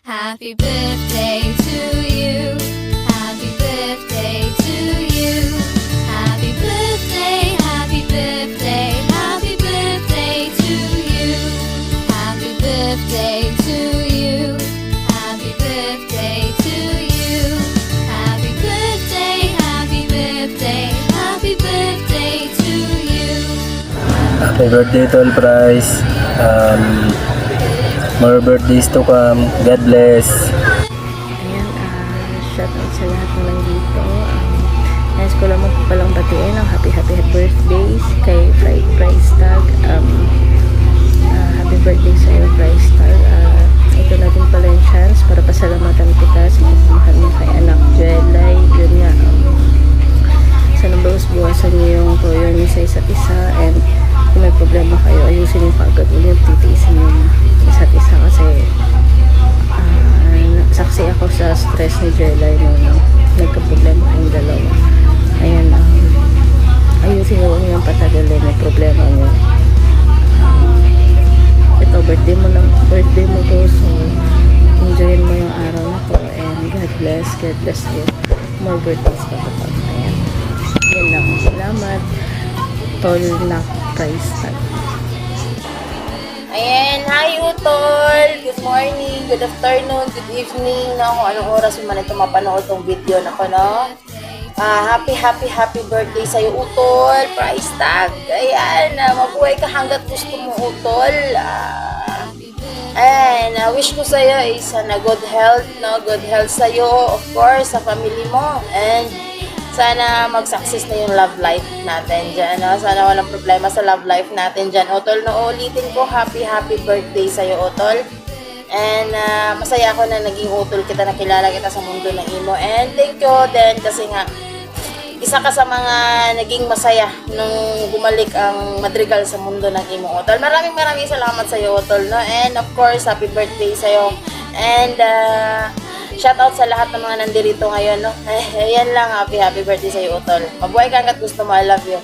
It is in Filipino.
Happy birthday to you. Happy birthday to you. Happy birthday, happy birthday, happy birthday to you. Happy birthday to you. Happy birthday to you. Happy birthday, happy birthday, happy birthday to you. Happy birthday, Tol Price. More birthdays to come. God bless. Ayan, shout out sa lahat na nandito. Nais ko lang palang batiin ang happy birthdays kay Price Tag. Happy birthday sa iyo, Price Tag. Ito na din pala yung chance para pasalamatan kita sa pagmamahal mo kay anak Jelay. Yun nga, sana bawas-bawasan niyo yung toyo niyo sa isa't isa, and kung may problema kayo, ayusin yung kaagad ulit, titiisin yung isa't isa kasi saksi ako sa stress ni Jelay no, nagka-problema kayong dalawa. Ayan, ayusin nyo yung patagalin may problema nyo. Ito, birthday mo to, so enjoyin mo yung araw na to, and God bless you. More birthdays pa to pag. Ayan, yan lang, salamat Tol na Price Tag. Ayan, hi Utol! Good morning, good afternoon, good evening, no? Kung anong oras mo man ito mapanood tong video na ko, no? Happy birthday sa'yo, Utol! Price Tag! Ayan, mabuhay ka hanggat gusto mo, Utol. Ayan, wish ko sa'yo is good health, no? Good health sa'yo, of course, sa family mo. And sana mag-success na yung love life natin dyan, no? Sana walang problema sa love life natin dyan, Utol. No, ulitin ko, happy birthday sa'yo, Utol. And masaya ako na naging Utol kita, nakilala kita sa mundo ng imo. And thank you din kasi nga, isa ka sa mga naging masaya nung bumalik ang Madrigal sa mundo ng imo, Utol. Maraming salamat sa'yo, Utol, no? And of course, happy birthday sa'yo. And shout out sa lahat ng mga nandirito ngayon, no? Ayan lang, happy birthday sa'yo, Utol. Mabuhay ka hanggat gusto mo. I love you.